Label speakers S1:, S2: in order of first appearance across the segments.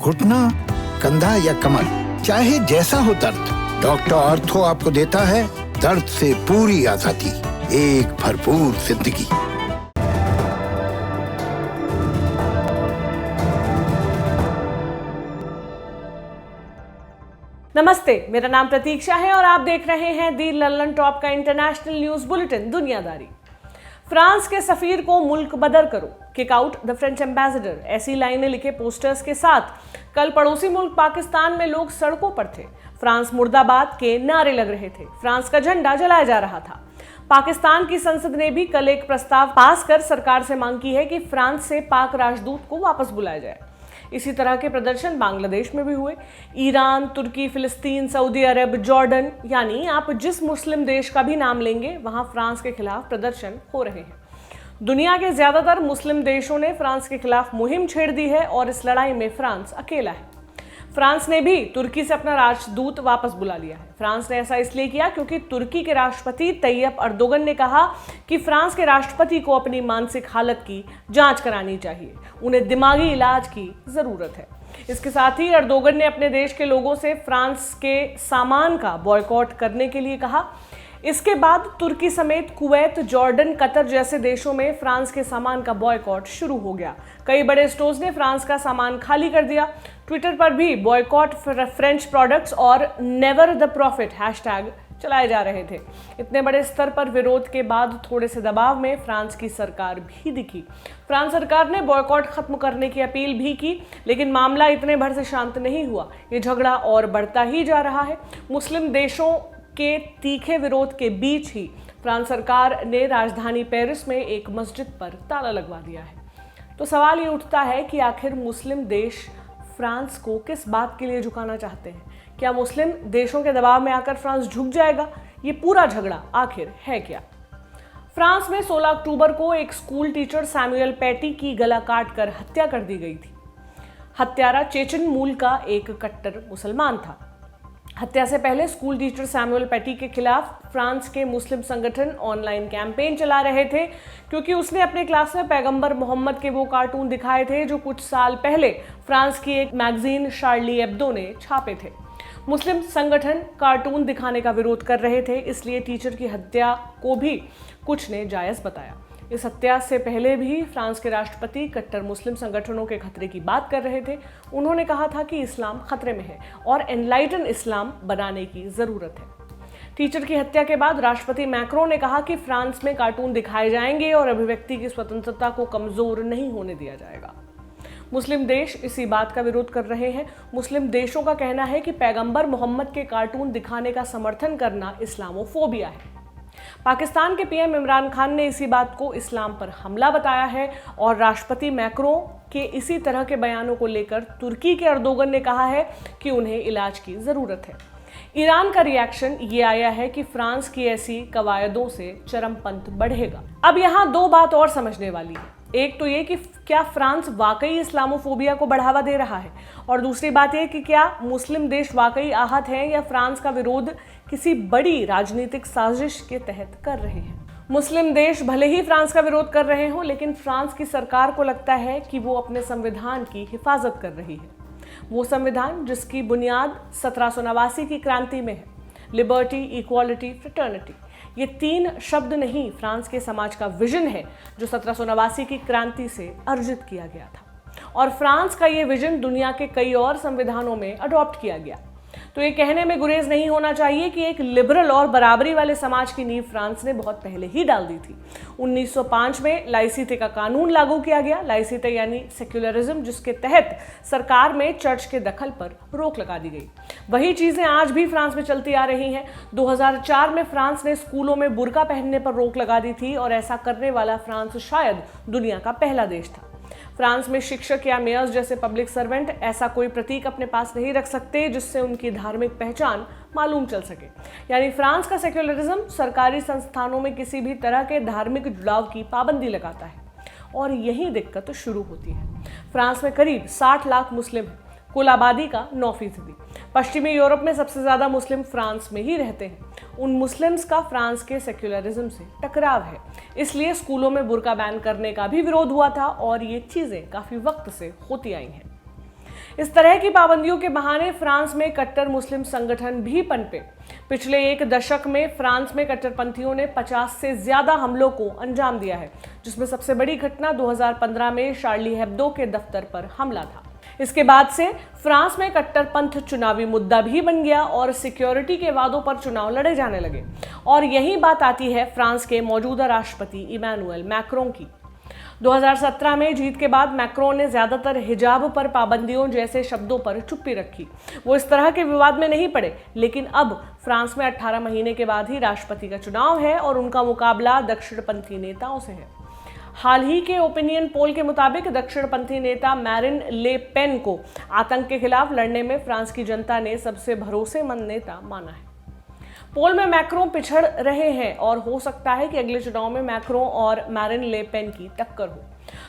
S1: घुटना, कंधा या कमर, चाहे जैसा हो दर्द, डॉक्टर ऑर्थो आपको देता है दर्द से पूरी आजादी, एक भरपूर जिंदगी।
S2: नमस्ते, मेरा नाम प्रतीक्षा है और आप देख रहे हैं दी लल्लन टॉप का इंटरनेशनल न्यूज बुलेटिन दुनियादारी। फ्रांस के सफीर को मुल्क बदर करो, kick out the French ambassador, ऐसी लाइनें लिखे पोस्टर्स के साथ कल पड़ोसी मुल्क पाकिस्तान में लोग सड़कों पर थे। फ्रांस मुर्दाबाद के नारे लग रहे थे, फ्रांस का झंडा जलाया जा रहा था। पाकिस्तान की संसद ने भी कल एक प्रस्ताव पास कर सरकार से मांग की है कि फ्रांस से पाक राजदूत को वापस बुलाया जाए। इसी तरह के प्रदर्शन बांग्लादेश में भी हुए। ईरान, तुर्की, फिलिस्तीन, सऊदी अरब, जॉर्डन, यानी आप जिस मुस्लिम देश का भी नाम लेंगे वहां फ्रांस के खिलाफ प्रदर्शन हो रहे हैं। दुनिया के ज्यादातर मुस्लिम देशों ने फ्रांस के खिलाफ मुहिम छेड़ दी है और इस लड़ाई में फ्रांस अकेला है। फ्रांस ने भी तुर्की से अपना राजदूत वापस बुला लिया है। फ्रांस ने ऐसा इसलिए किया क्योंकि तुर्की के राष्ट्रपति तैयब अर्दोगन ने कहा कि फ्रांस के राष्ट्रपति को अपनी मानसिक हालत की जांच करानी चाहिए, उन्हें दिमागी इलाज की जरूरत है। इसके साथ ही अर्दोगन ने अपने देश के लोगों से फ्रांस के सामान का बॉयकॉट करने के लिए कहा। इसके बाद तुर्की समेत कुवैत, जॉर्डन, कतर जैसे देशों में फ्रांस के सामान का बॉयकॉट शुरू हो गया। कई बड़े स्टोर्स ने फ्रांस का सामान खाली कर दिया। ट्विटर पर भी बॉयकॉट फ्रेंच प्रोडक्ट्स और नेवर द प्रॉफिट हैशटैग चलाए जा रहे थे। इतने बड़े स्तर पर विरोध के बाद थोड़े से दबाव में फ्रांस की सरकार भी दिखी। फ्रांस सरकार ने बॉयकॉट खत्म करने की अपील भी की, लेकिन मामला इतने भर से शांत नहीं हुआ। ये झगड़ा और बढ़ता ही जा रहा है। मुस्लिम देशों के तीखे विरोध के बीच ही फ्रांस सरकार ने राजधानी पेरिस में एक मस्जिद पर ताला लगवा दिया है। तो सवाल ये उठता है कि आखिर मुस्लिम देश फ्रांस को किस बात के लिए झुकाना चाहते हैं? क्या मुस्लिम देशों के दबाव में आकर फ्रांस झुक जाएगा? ये पूरा झगड़ा आखिर है क्या? फ्रांस में 16 अक्टूबर को एक स्कूल टीचर सैमुअल पैटी की गला काटकर हत्या कर दी गई थी। हत्यारा चेचन मूल का एक कट्टर मुसलमान था। हत्या से पहले स्कूल टीचर सैमुअल पैटी के खिलाफ फ्रांस के मुस्लिम संगठन ऑनलाइन कैंपेन चला रहे थे, क्योंकि उसने अपने क्लास में पैगंबर मोहम्मद के वो कार्टून दिखाए थे जो कुछ साल पहले फ्रांस की एक मैगजीन शार्ली एब्दो ने छापे थे। मुस्लिम संगठन कार्टून दिखाने का विरोध कर रहे थे, इसलिए टीचर की हत्या को भी कुछ ने जायज बताया। इस हत्या से पहले भी फ्रांस के राष्ट्रपति कट्टर मुस्लिम संगठनों के खतरे की बात कर रहे थे। उन्होंने कहा था कि इस्लाम खतरे में है और एनलाइटन इस्लाम बनाने की जरूरत है। टीचर की हत्या के बाद राष्ट्रपति मैक्रों ने कहा कि फ्रांस में कार्टून दिखाए जाएंगे और अभिव्यक्ति की स्वतंत्रता को कमजोर नहीं होने दिया जाएगा। मुस्लिम देश इसी बात का विरोध कर रहे हैं। मुस्लिम देशों का कहना है कि पैगंबर मोहम्मद के कार्टून दिखाने का समर्थन करना इस्लामोफोबिया है। पाकिस्तान के पीएम इमरान खान ने इसी बात को इस्लाम पर हमला बताया है और राष्ट्रपति मैक्रों के इसी तरह के बयानों को लेकर तुर्की के अर्दोगन ने कहा है कि उन्हें इलाज की जरूरत है। ईरान का रिएक्शन ये आया है कि फ्रांस की ऐसी कवायदों से चरमपंथ बढ़ेगा। अब यहाँ दो बात और समझने वाली है। एक तो ये कि क्या फ्रांस वाकई इस्लामोफोबिया को बढ़ावा दे रहा है, और दूसरी बात यह कि क्या मुस्लिम देश वाकई आहत हैं या फ्रांस का विरोध किसी बड़ी राजनीतिक साजिश के तहत कर रहे हैं। मुस्लिम देश भले ही फ्रांस का विरोध कर रहे हों, लेकिन फ्रांस की सरकार को लगता है कि वो अपने संविधान की हिफाजत कर रही है। वो संविधान जिसकी बुनियाद 1789 की क्रांति में है। लिबर्टी, इक्वालिटी, फ्रेटर्निटी, ये 3 शब्द नहीं, फ्रांस के समाज का विजन है जो 1789 की क्रांति से अर्जित किया गया था, और फ्रांस का ये विजन दुनिया के कई और संविधानों में अडॉप्ट किया गया। तो ये कहने में गुरेज नहीं होना चाहिए कि एक लिबरल और बराबरी वाले समाज की नींव फ्रांस ने बहुत पहले ही डाल दी थी। 1905 में लाइसीते का कानून लागू किया गया। लाइसीते यानी सेक्युलरिज्म, जिसके तहत सरकार में चर्च के दखल पर रोक लगा दी गई। वही चीजें आज भी फ्रांस में चलती आ रही हैं। 2004 में फ्रांस ने स्कूलों में बुर्का पहनने पर रोक लगा दी थी, और ऐसा करने वाला फ्रांस शायद दुनिया का पहला देश था। फ्रांस में शिक्षक या मेयर्स जैसे पब्लिक सर्वेंट ऐसा कोई प्रतीक अपने पास नहीं रख सकते जिससे उनकी धार्मिक पहचान मालूम चल सके। यानी फ्रांस का सेक्युलरिज्म सरकारी संस्थानों में किसी भी तरह के धार्मिक जुड़ाव की पाबंदी लगाता है, और यही दिक्कत शुरू होती है। फ्रांस में करीब 60 लाख मुस्लिम हैं, कुल आबादी का 9%। पश्चिमी यूरोप में सबसे ज्यादा मुस्लिम फ्रांस में ही रहते हैं। उन मुस्लिम्स का फ्रांस के सेक्युलरिज्म से टकराव है, इसलिए स्कूलों में बुर्का बैन करने का भी विरोध हुआ था, और ये चीजें काफी वक्त से होती आई हैं। इस तरह की पाबंदियों के बहाने फ्रांस में कट्टर मुस्लिम संगठन भी पनपे। पिछले एक दशक में फ्रांस में कट्टरपंथियों ने 50 से ज्यादा हमलों को अंजाम दिया है, जिसमें सबसे बड़ी घटना 2015 में शार्ली हेब्दो के दफ्तर पर हमला था। इसके बाद से फ्रांस में कट्टरपंथ चुनावी मुद्दा भी बन गया और सिक्योरिटी के वादों पर चुनाव लड़े जाने लगे। और यही बात आती है फ्रांस के मौजूदा राष्ट्रपति इमैनुअल मैक्रों की। 2017 में जीत के बाद मैक्रों ने ज्यादातर हिजाब पर पाबंदियों जैसे शब्दों पर चुप्पी रखी। वो इस तरह के विवाद में नहीं पड़े, लेकिन अब फ्रांस में 18 महीने के बाद ही राष्ट्रपति का चुनाव है और उनका मुकाबला दक्षिणपंथी नेताओं से है। हाल ही के ओपिनियन पोल के मुताबिक दक्षिणपंथी नेता मैरिन ले पेन को आतंक के खिलाफ लड़ने में फ्रांस की जनता ने सबसे भरोसेमंद नेता माना है। पोल में मैक्रों पिछड़ रहे हैं और हो सकता है कि अगले चुनाव में मैक्रों और मैरिन ले पेन की टक्कर हो।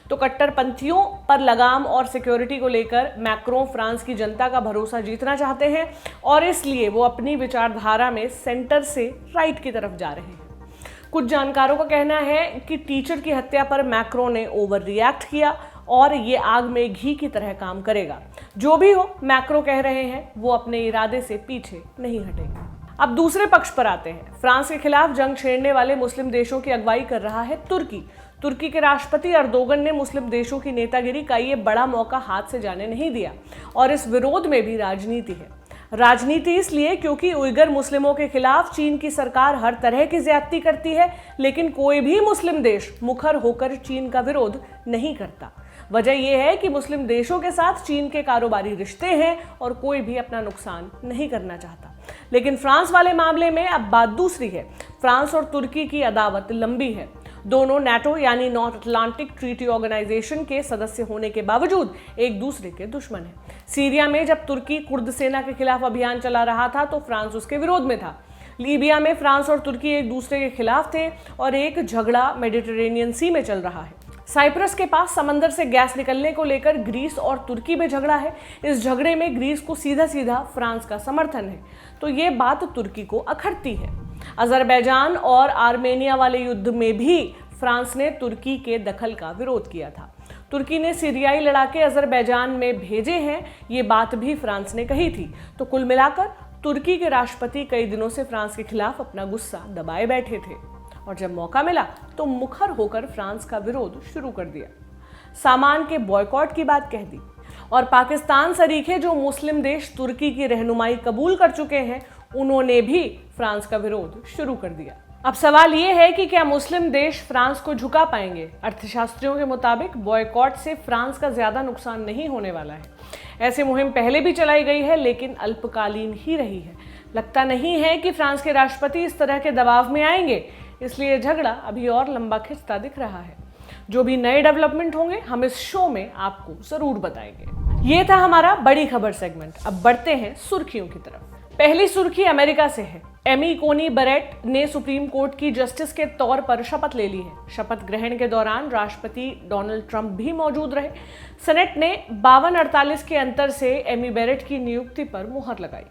S2: तो कट्टरपंथियों पर लगाम और सिक्योरिटी को लेकर मैक्रों फ्रांस की जनता का भरोसा जीतना चाहते हैं और इसलिए वो अपनी विचारधारा में सेंटर से राइट की तरफ जा रहे हैं। कुछ जानकारों का कहना है कि टीचर की हत्या पर मैक्रों ने ओवर रिएक्ट किया और ये आग में घी की तरह काम करेगा। जो भी हो, मैक्रों कह रहे हैं वो अपने इरादे से पीछे नहीं हटेंगे। अब दूसरे पक्ष पर आते हैं। फ्रांस के खिलाफ जंग छेड़ने वाले मुस्लिम देशों की अगुवाई कर रहा है तुर्की। तुर्की के राष्ट्रपति अर्दोगन ने मुस्लिम देशों की नेतागिरी का ये बड़ा मौका हाथ से जाने नहीं दिया और इस विरोध में भी राजनीति है। राजनीति इसलिए क्योंकि उइगर मुस्लिमों के खिलाफ चीन की सरकार हर तरह की ज्यादती करती है, लेकिन कोई भी मुस्लिम देश मुखर होकर चीन का विरोध नहीं करता। वजह यह है कि मुस्लिम देशों के साथ चीन के कारोबारी रिश्ते हैं और कोई भी अपना नुकसान नहीं करना चाहता। लेकिन फ्रांस वाले मामले में अब बात दूसरी है। फ्रांस और तुर्की की अदावत लंबी है। दोनों नाटो यानी नॉर्थ अटलांटिक ट्रीटी ऑर्गेनाइजेशन के सदस्य होने के बावजूद एक दूसरे के दुश्मन हैं। सीरिया में जब तुर्की कुर्द सेना के खिलाफ अभियान चला रहा था तो फ्रांस उसके विरोध में था। लीबिया में फ्रांस और तुर्की एक दूसरे के खिलाफ थे और एक झगड़ा मेडिटेरेनियन सी में चल रहा है। साइप्रस के पास समंदर से गैस निकलने को लेकर ग्रीस और तुर्की में झगड़ा है। इस झगड़े में ग्रीस को सीधा सीधा फ्रांस का समर्थन है, तो ये बात तुर्की को अखरती है। अजरबैजान और आर्मेनिया वाले युद्ध में भी फ्रांस ने तुर्की के दखल का विरोध किया था। तुर्की ने सीरियाई लड़ाके अजरबैजान में भेजे हैं, ये बात भी फ्रांस ने कही थी। तो कुल मिलाकर तुर्की के राष्ट्रपति कई दिनों से फ्रांस के खिलाफ अपना गुस्सा दबाए बैठे थे और जब मौका मिला तो मुखर होकर फ्रांस का विरोध शुरू कर दिया। सामान के बॉयकॉट की बात कह दी और पाकिस्तान सरीखे जो मुस्लिम देश तुर्की की रहनुमाई कबूल कर चुके हैं, उन्होंने भी फ्रांस का विरोध शुरू कर दिया। अब सवाल ये है कि क्या मुस्लिम देश फ्रांस को झुका पाएंगे? अर्थशास्त्रियों के मुताबिक बॉयकॉट से फ्रांस का ज्यादा नुकसान नहीं होने वाला है। ऐसी मुहिम पहले भी चलाई गई है, लेकिन अल्पकालीन ही रही है। लगता नहीं है कि फ्रांस के राष्ट्रपति इस तरह के दबाव में आएंगे, इसलिए झगड़ा अभी और लंबा खिंचता दिख रहा है। जो भी नए डेवलपमेंट होंगे हम इस शो में आपको जरूर बताएंगे। ये था हमारा बड़ी खबर सेगमेंट। अब बढ़ते हैं सुर्खियों की तरफ। पहली सुर्खी अमेरिका से है। एमी कोनी बरेट ने सुप्रीम कोर्ट की जस्टिस के तौर पर शपथ ले ली है। शपथ ग्रहण के दौरान राष्ट्रपति डोनाल्ड ट्रंप भी मौजूद रहे। सेनेट ने 52-48 के अंतर से एमी बेरेट की नियुक्ति पर मुहर लगाई।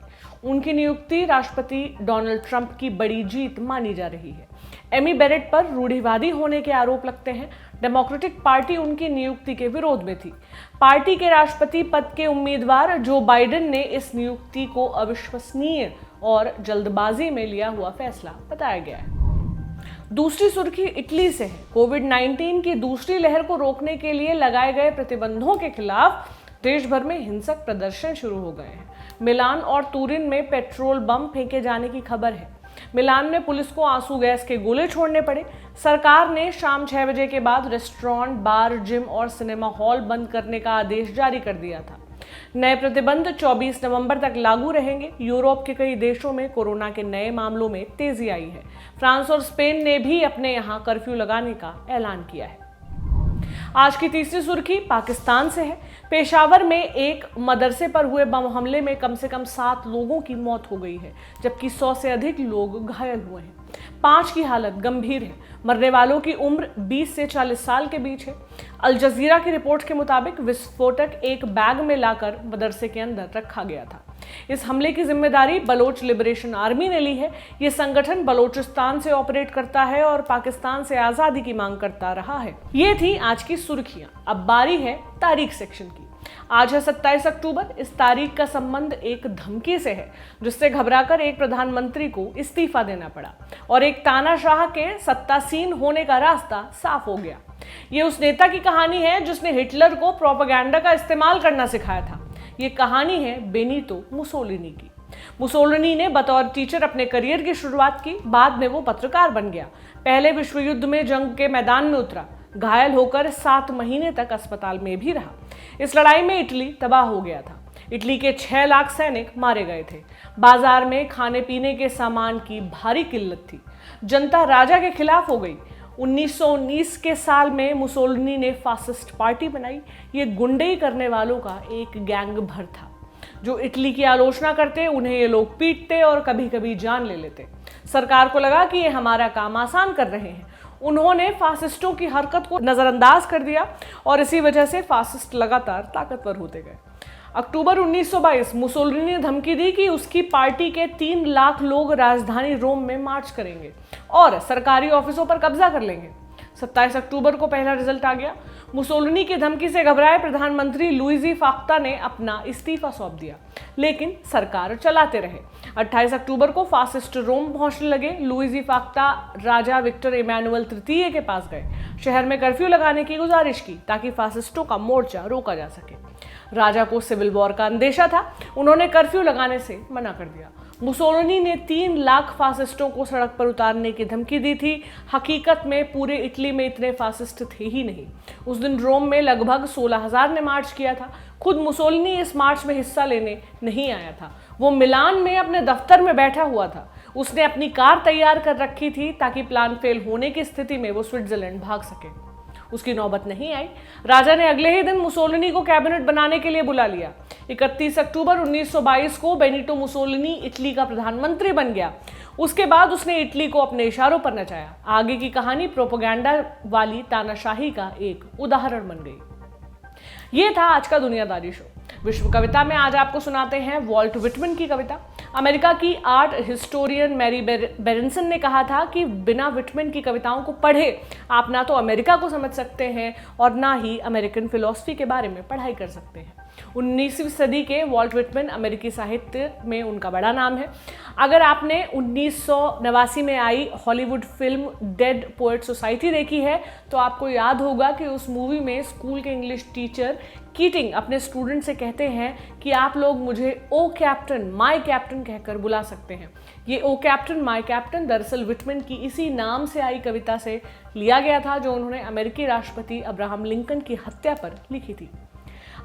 S2: उनकी नियुक्ति राष्ट्रपति डोनाल्ड ट्रंप की बड़ी जीत मानी जा रही है। एमी बेरेट पर रूढ़िवादी होने के आरोप लगते हैं। डेमोक्रेटिक पार्टी उनकी नियुक्ति के विरोध में थी। पार्टी के राष्ट्रपति पद के उम्मीदवार जो बाइडेन ने इस नियुक्ति को अविश्वसनीय और जल्दबाजी में लिया हुआ फैसला बताया गया है। दूसरी सुर्खी इटली से है। कोविड-19 की दूसरी लहर को रोकने के लिए लगाए गए प्रतिबंधों के खिलाफ देश भर में हिंसक प्रदर्शन शुरू हो गए हैं। मिलान और तुरिन में पेट्रोल बम फेंके जाने की खबर है। मिलान में पुलिस को आंसू गैस के गोले छोड़ने पड़े। सरकार ने शाम 6 बजे के बाद रेस्टोरेंट, बार, जिम और सिनेमा हॉल बंद करने का आदेश जारी कर दिया था। नए प्रतिबंध 24 नवंबर तक लागू रहेंगे। यूरोप के कई देशों में कोरोना के नए मामलों में तेजी आई है। फ्रांस और स्पेन ने भी अपने यहां कर्फ्यू लगाने का ऐलान किया है। आज की तीसरी सुर्खी पाकिस्तान से है। पेशावर में एक मदरसे पर हुए बम हमले में कम से कम 7 लोगों की मौत हो गई है, जबकि 100 से अधिक लोग घायल हुए हैं। 5 की हालत गंभीर है। मरने वालों की उम्र 20 से 40 साल के बीच है। अल जजीरा की रिपोर्ट के मुताबिक विस्फोटक एक बैग में लाकर मदरसे के अंदर रखा गया था। इस हमले की जिम्मेदारी बलोच लिबरेशन आर्मी ने ली है। ये संगठन बलोचिस्तान से ऑपरेट करता है और पाकिस्तान से आजादी की मांग करता रहा है। ये थी आज की सुर्खियां। अब बारी है तारीख सेक्शन की। आज है 27 अक्टूबर। इस तारीख का संबंध एक धमकी से है जिससे घबराकर एक प्रधानमंत्री को इस्तीफा देना पड़ा और एक तानाशाह के सत्तासीन होने का रास्ता साफ हो गया। ये उस नेता की कहानी है जिसने हिटलर को प्रोपेगेंडा का इस्तेमाल करना सिखाया था। ये कहानी है बेनितो मुसोलिनी की। मुसोलिनी ने बतौर टीचर अपने करियर की शुरुआत की, बाद में वो पत्रकार बन गया। पहले विश्व युद्ध में जंग के मैदान में उतरा, घायल होकर 7 महीने तक अस्पताल में भी रहा। इस लड़ाई में इटली तबाह हो गया था। इटली के 6 लाख सैनिक मारे गए थे। बाजार में खाने पीने के सामान की भारी किल्लत थी। जनता राजा के खिलाफ हो गई। 1919 के साल में मुसोलिनी ने फासिस्ट पार्टी बनाई। ये गुंडई करने वालों का एक गैंग भर था जो इटली की आलोचना करते, उन्हें ये लोग पीटते और कभी कभी जान ले लेते। सरकार को लगा कि ये हमारा काम आसान कर रहे हैं। उन्होंने फासिस्टों की हरकत को नजरअंदाज कर दिया और इसी वजह से फासिस्ट लगातार ताकतवर होते गए। अक्टूबर 1922 मुसोलिनी ने धमकी दी कि उसकी पार्टी के 3 लाख लोग राजधानी रोम में मार्च करेंगे और सरकारी ऑफिसों पर कब्जा कर लेंगे। 27 अक्टूबर को पहला रिजल्ट आ गया। मुसोलिनी की धमकी से घबराए प्रधानमंत्री लुइजी फाक्ता ने अपना इस्तीफा सौंप दिया, लेकिन सरकार चलाते रहे। 28 अक्टूबर को फासिस्ट रोम पहुंचने लगे। लुइजी फाक्ता राजा विक्टर इमैनुअल तृतीय के पास गए। शहर में कर्फ्यू लगाने की गुजारिश की ताकि फासिस्टों का मोर्चा रोका जा सके। राजा को सिविल वॉर का अंदेशा था, उन्होंने कर्फ्यू लगाने से मना कर दिया। मुसोलिनी ने 3 लाख फासिस्टों को सड़क पर उतारने की धमकी दी थी। हकीकत में पूरे इटली में इतने फासिस्ट थे ही नहीं। उस दिन रोम में लगभग 16,000 ने मार्च किया था। खुद मुसोलिनी इस मार्च में हिस्सा लेने नहीं आया था। वो मिलान में अपने दफ्तर में बैठा हुआ था। उसने अपनी कार तैयार कर रखी थी ताकि प्लान फेल होने की स्थिति में वो स्विट्जरलैंड भाग सके। उसकी नौबत नहीं आई। राजा ने अगले ही दिन मुसोलिनी को कैबिनेट बनाने के लिए बुला लिया। 31 अक्टूबर 1922 को बेनिटो मुसोलिनी इटली का प्रधानमंत्री बन गया। उसके बाद उसने इटली को अपने इशारों पर नचाया। आगे की कहानी प्रोपेगेंडा वाली तानाशाही का एक उदाहरण बन गई। ये था आज का दुनियादारी शो। विश्व कविता में आज आपको सुनाते हैं वॉल्ट विटमैन की कविता। अमेरिका की आर्ट हिस्टोरियन मैरी बेरेंसन ने कहा था कि बिना विटमैन की कविताओं को पढ़े आप ना तो अमेरिका को समझ सकते हैं और ना ही अमेरिकन फिलॉसफी के बारे में पढ़ाई कर सकते हैं। 19वीं सदी के वॉल्ट विटमैन अमेरिकी साहित्य में उनका बड़ा नाम है। अगर आपने 1989 में आई Hollywood film Dead Poet Society देखी है तो आपको याद होगा कि उस मूवी में स्कूल के इंग्लिश टीचर कीटिंग अपने स्टूडेंट से कहते हैं कि आप लोग मुझे ओ कैप्टन, माय कैप्टन कहकर बुला सकते हैं। ये ओ कैप्टन, माय कैप्टन दरअसल विटमैन की इसी नाम से आई कविता से लिया गया था जो उन्होंने अमेरिकी राष्ट्रपति अब्राहम लिंकन की हत्या पर लिखी थी।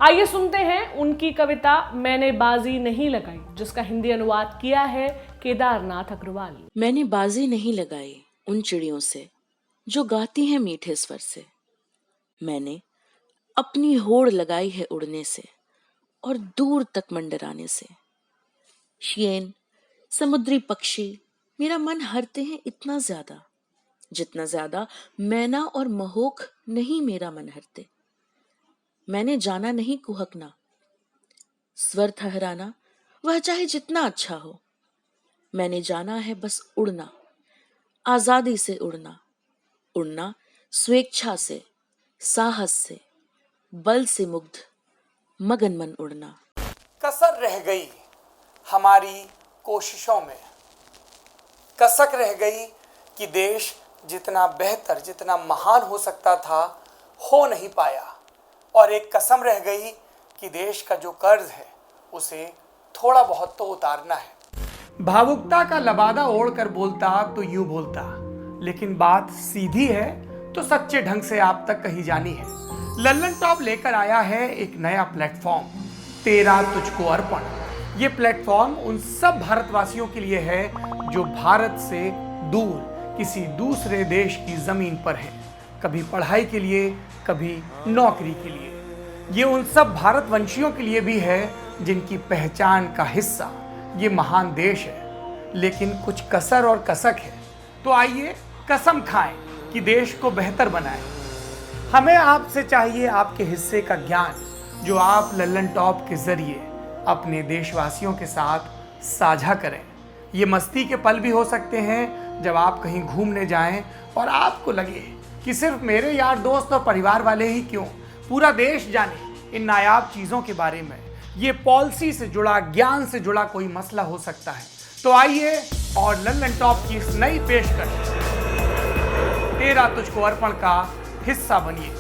S2: आइए सुनते हैं उनकी कविता मैंने बाजी नहीं लगाई, जिसका हिंदी अनुवाद किया है केदारनाथ अग्रवाल।
S3: मैंने बाजी नहीं लगाई उन चिड़ियों से जो गाती हैं मीठे स्वर से। मैंने अपनी होड़ लगाई है उड़ने से और दूर तक मंडराने से। शेन, समुद्री पक्षी मेरा मन हरते हैं इतना ज्यादा जितना ज्यादा मैना और महोख नहीं मेरा मन हरते। मैंने जाना नहीं कुहकना, स्वर ठहराना, वह चाहे जितना अच्छा हो। मैंने जाना है बस उड़ना, आजादी से उड़ना, उड़ना स्वेच्छा से, साहस से, बल से मुग्ध मगन मन उड़ना।
S4: कसर रह गई हमारी कोशिशों में, कसक रह गई कि देश जितना बेहतर, जितना महान हो सकता था हो नहीं पाया, और एक कसम रह गई कि देश का जो कर्ज है उसे थोड़ा बहुत तो उतारना है।
S5: भावुकता का लबादा ओढ़कर बोलता तो यूं बोलता, लेकिन बात सीधी है तो सच्चे ढंग से आप तक कही जानी है। लल्लन टॉप लेकर आया है एक नया प्लेटफॉर्म, तेरा तुझको अर्पण। ये प्लेटफॉर्म उन सब भारतवासियों के लिए है जो भारत से दूर किसी दूसरे देश की जमीन पर हैं, कभी पढ़ाई के लिए, कभी नौकरी के लिए। ये उन सब भारतवंशियों के लिए भी है जिनकी पहचान का हिस्सा ये महान देश है, लेकिन कुछ कसर और कसक है। तो आइए कसम खाएं कि देश को बेहतर बनाएं। हमें आपसे चाहिए आपके हिस्से का ज्ञान जो आप लल्लन टॉप के जरिए अपने देशवासियों के साथ साझा करें। ये मस्ती के पल भी हो सकते हैं जब आप कहीं घूमने जाएं और आपको लगे कि सिर्फ मेरे यार दोस्त और परिवार वाले ही क्यों, पूरा देश जाने इन नायाब चीजों के बारे में, ये पॉलिसी से जुड़ा, ज्ञान से जुड़ा कोई मसला हो सकता है। तो आइए और लल्लन टॉप की इस नई पेशकश तेरा तुझको अर्पण का हिस्सा बनिए।